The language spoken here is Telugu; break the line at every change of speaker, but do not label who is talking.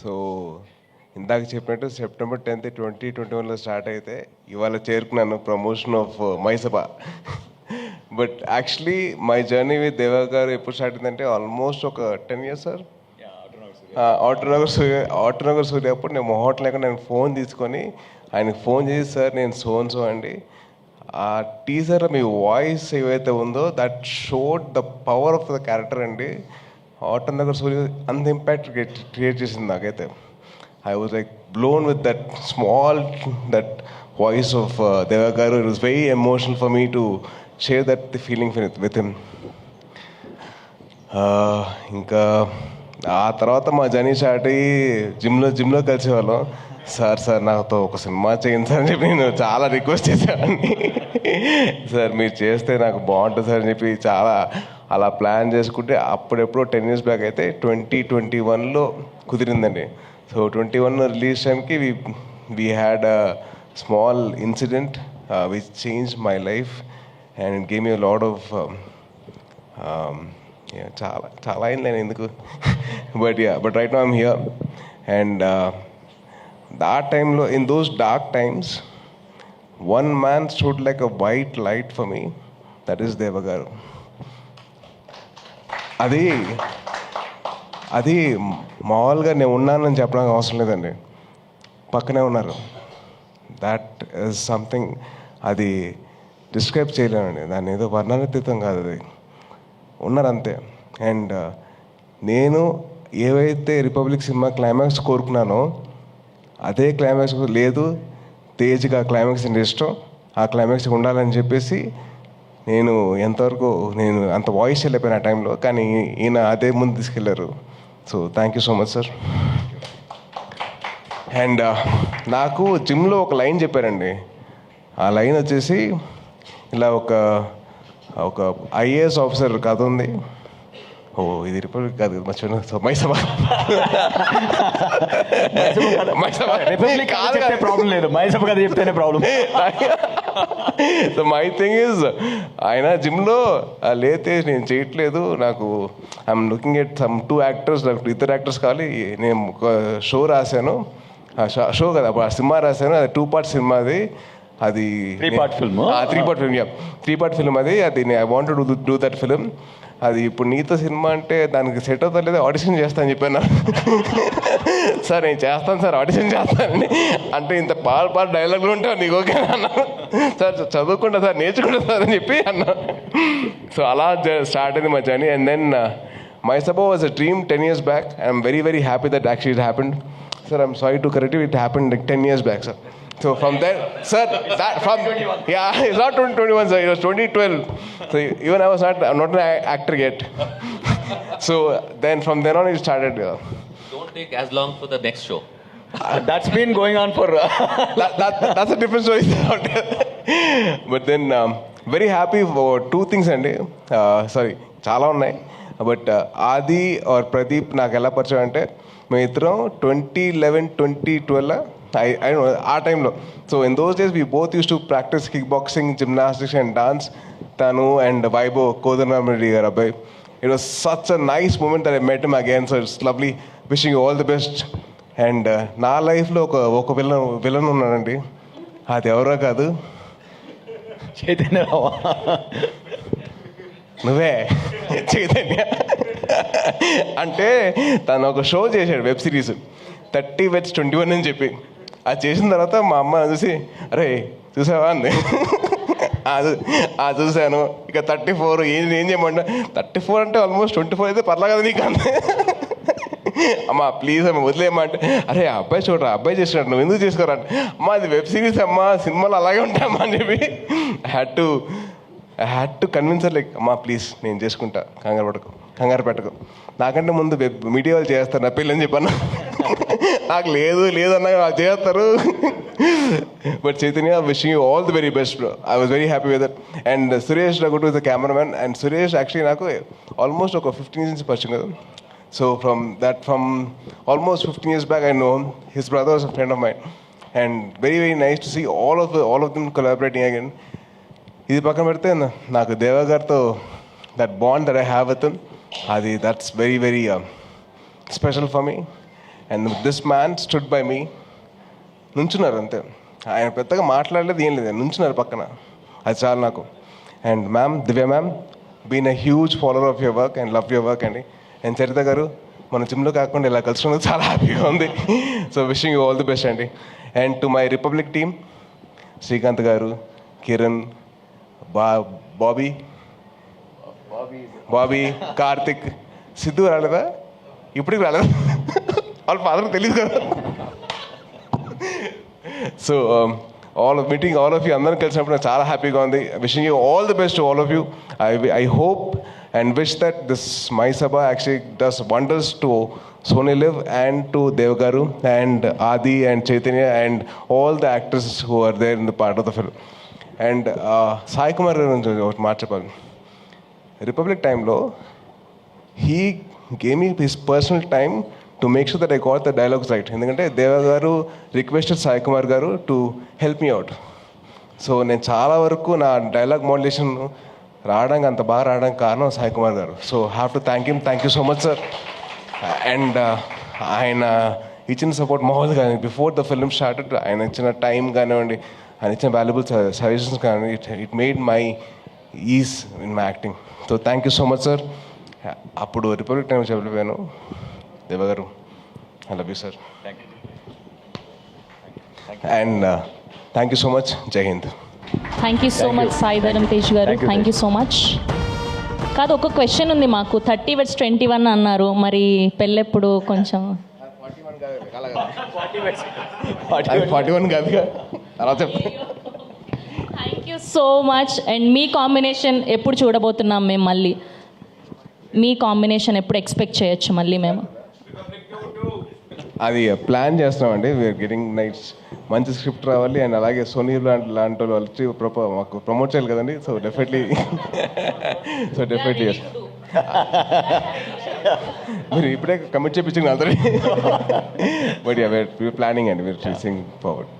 సో ఇందాక చెప్పినట్టు సెప్టెంబర్ 10th 2021లో స్టార్ట్ అయితే ఇవాళ చేరుకున్నాను ప్రమోషన్ ఆఫ్ మైసభ. But actually my journey with Deva garu ఎప్పుడు స్టార్ట్ అయిందంటే ఆల్మోస్ట్ ఒక 10 years సార్. ఆటోనగర్ సూర్య అప్పుడు నేను మొహోట్ లేక నేను ఫోన్ తీసుకొని ఆయనకు ఫోన్ చేసి సార్ నేను సో అండి, ఆ టీజర్ మీ వాయిస్ ఏవైతే ఉందో that showed the power of the character అండి. ఆటోనగర్ సూర్య అంత ఇంపాక్ట్ క్రియేట్ చేసింది నాకైతే. I was like blown with that voice of Deva Garu. It was very emotional for me to share the feeling with him. ఇంకా ఆ తర్వాత మా జర్నీ స్టార్ట్ అయ్యి జిమ్లో కలిసేవాళ్ళం. సార్ నాతో ఒక సినిమా చేయండి సార్ అని చెప్పి నేను చాలా రిక్వెస్ట్ చేసేవాడిని. సార్ మీరు చేస్తే నాకు బాగుంటుంది సార్ అని చెప్పి చాలా అలా ప్లాన్ చేసుకుంటే అప్పుడెప్పుడో 10 years బ్యాక్ అయితే 2021లో కుదిరిందండి. సో 21 రిలీజ్ టైంకి we had a small incident which change my life and it gave me a lot of చాలా అయింది నేను ఎందుకు but right now I'm here. And ఆ టైంలో in those dark times one man stood like a white light for me, that is దేవ గారు. అది మామూలుగా నేను ఉన్నానని చెప్పడానికి అవసరం లేదండి, పక్కనే ఉన్నారు. దాట్ ఈజ్ సంథింగ్, అది డిస్క్రైబ్ చేయలేనండి, దాన్ని ఏదో వర్ణనాతీతం కాదు, అది ఉన్నారు అంతే. అండ్ నేను ఏవైతే రిపబ్లిక్ సినిమా క్లైమాక్స్ కోరుకున్నానో అదే క్లైమాక్స్ లేదు, తేజ్కి ఆ క్లైమాక్స్ అంటే ఇష్టం, ఆ క్లైమాక్స్ ఉండాలని చెప్పేసి నేను ఎంతవరకు నేను అంత వాయిస్ వెళ్ళిపోయాను ఆ టైంలో, కానీ ఈయన అదే ముందు తీసుకెళ్ళారు. So thank you so much sir. And నాకు జిమ్లో ఒక లైన్ చెప్పారండి. ఆ లైన్ వచ్చేసి ఇలా ఒక ఐఏఎస్ ఆఫీసర్ కథ ఉంది. ఇది రిపబ్లిక్ కాదు మర్చిపోయినా, సో మైసభ
ప్రాబ్లం లేదు, మైసభ కథ చెప్తేనే problem.
So my thing is ఆయన జిమ్లో లేతే నేను చేయట్లేదు, నాకు I'm looking at some 2 actors, నాకు 2 actors కావాలి. నేను ఒక షో రాశాను, షో కదా సినిమా రాశాను, అది 2 part సినిమా, అది
3 part film.
3 part film అది I want to do that film. అది ఇప్పుడు నీతో సినిమా అంటే దానికి సెట్ అవుతా లేదా, ఆడిషన్ చేస్తాను చెప్పాను. సార్ నేను చేస్తాను సార్, ఆడిషన్ చేస్తానండి అంటే ఇంత పాలు డైలాగులు ఉంటావు నీకు ఓకే అన్నా. సార్ చదువుకుంటా సార్, నేర్చుకుంటా సార్ అని చెప్పి అన్నా. సో అలా స్టార్ట్ అయింది మా జర్నీ. అండ్ దెన్ మైసభ was a dream 10 years back. I'm very very happy that actually it happened. Sir, I'm sorry to correct you, it happened like 10 years back, sir. So from there, sir, it's not 2021, sir, it was 2012. So even I'm not an actor yet. So then from then on it started.
Don't take as long for the next show.
That's been going on for...
That's a different story. But then very happy for 2 things అండి. Sorry, చాలా ఉన్నాయి. బట్ ఆది ఆర్ ప్రదీప్ నాకు ఎలా పరిచయం అంటే, మేము ఇద్దరం 2011-2012 ఆ టైంలో. So in those days we both used to practice kickboxing, gymnastics and dance. తను అండ్ వైభవ్ కోదండరామిరెడ్డి గారు అబ్బాయి. It was such a nice moment that I met him again. So it's lovely, wishing you all the best. And నా లైఫ్లో ఒక విలన్ ఉన్నాడండి, అది ఎవరో కాదు,
చైతన్య.
నువ్వే చైతన్య. అంటే తను ఒక షో చేశాడు, వెబ్ సిరీస్ 30 Weds 21 అని చెప్పి. అది చేసిన తర్వాత మా అమ్మ చూసి, అరే చూసావా అంది. చూశాను. ఇక 34 ఏం చేయమంటా, 34 అంటే ఆల్మోస్ట్ 24 అయితే పర్లా కదా నీకు అంది. అమ్మ ప్లీజ్ అమ్మ వదిలేమ్మా అంటే, అరే ఆ అబ్బాయి చూడరా, అబ్బాయి చేసినట్టు నువ్వు ఎందుకు చేసుకోరా అంటే, అమ్మ అది వెబ్ సిరీస్ అమ్మా, సినిమాలు అలాగే ఉంటాయమ్మా అని చెప్పి I had to convince like, అమ్మా ప్లీజ్ నేను చేసుకుంటా, కంగారు పెట్టకు, నాకంటే ముందు మీడియా వాళ్ళు చేస్తారు నా పెళ్ళి అని చెప్పాను. నాకు లేదు అన్నా వాళ్ళు చేస్తారు. But Chaitanya, wishing you all the very best bro. I was very happy with that. And Suresh Ragutu is the cameraman. And Suresh actually నాకు ఆల్మోస్ట్ ఒక 15 years పరిచయం కదా. So from almost 15 years back I know him. His brother was a friend of mine. And very very nice to see all of them collaborating again. ఇది పక్కన పెడితే నాకు దేవా గారితో that bond that I have with him, అది that's very very special for me and this man stood by me. నుంచున్నారు అంతే, ఆయన పెద్దగా మాట్లాడలేదు ఏం లేదు, నుంచున్నారు పక్కన, అది చాలు నాకు. And ma'am, Divya ma'am, been a huge follower of your work and love your work అండి. అండ్ చరిత గారు, మన జిమ్లో కాకుండా ఇలా కలుసుకున్నది చాలా హ్యాపీగా ఉంది. So wishing you all the best అండి. And to my Republic team, Srikanth garu, Kiran, Bobby, Karthik, Siddhu రాలేదా? ఇప్పటికి రాలేదా? వాళ్ళ ఫాదర్ తెలియదు కదా. So meeting all of you అందరం కలిసినప్పుడు నాకు చాలా హ్యాపీగా ఉంది. Wishing you all the best to all of you. I hope and wish that this My Sabha actually does wonders to Sony Liv and to Dev Garu and Adi and Chaitanya and all the actors who are there in the part of the film. And Sai Kumar ఒకటి మాట చెప్పాలి. రిపబ్లిక్ టైంలో he gave me his personal time to make sure that I got the dialogues right. ఎందుకంటే దేవ గారు రిక్వెస్టెడ్ సాయి కుమార్ గారు to help me out. So నేను చాలా వరకు నా డైలాగ్ మోడ్యులేషన్ రావడానికి అంత బాగా రావడానికి కారణం సాయి కుమార్ గారు. So have to thank him. Thank you so much sir. And ఆయన ఇచ్చిన సపోర్ట్ మామూలుగా బిఫోర్ ద ఫిల్మ్ స్టార్టెడ్ ఆయన ఇచ్చిన టైం కానివ్వండి, ఆయన ఇచ్చిన వాల్యుబుల్ సజెషన్స్ కానివ్వండి, it made my ease in my acting. So thank you so much sir. అప్పుడు రిపబ్లిక్ టైం చెప్పలేను Deva garu, I love you sir. And thank you so much. జై హింద్.
Thank you so much Sai Dharam Tej garu. Thank you so much. కాదు, ఒక క్వశ్చన్ ఉంది మాకు. 30/21 అన్నారు, మరి పెళ్ళెప్పుడు? కొంచెం
41 కాదు అలా చెప్పు.
Thank you so much. And me combination ఎప్పుడు చూడబోతున్నాం మేము? మళ్ళీ మీ కాంబినేషన్ ఎప్పుడు ఎక్స్పెక్ట్ చేయొచ్చు మళ్ళీ మేము?
అది ప్లాన్ చేస్తున్నామండి. వీఆర్ గెటింగ్ నైట్స్, మంచి స్క్రిప్ట్ రావాలి అండ్ అలాగే సోనీ లాంటి వాళ్ళు వచ్చి మాకు ప్రమోట్ చేయాలి కదండి. సో డెఫినెట్లీ మీరు ఇప్పుడే కమిట్ చేయించింది అందరి. బట్ వీఆర్ ప్లానింగ్ అండి, వీఆర్ సింగ్ ఫార్వర్డ్.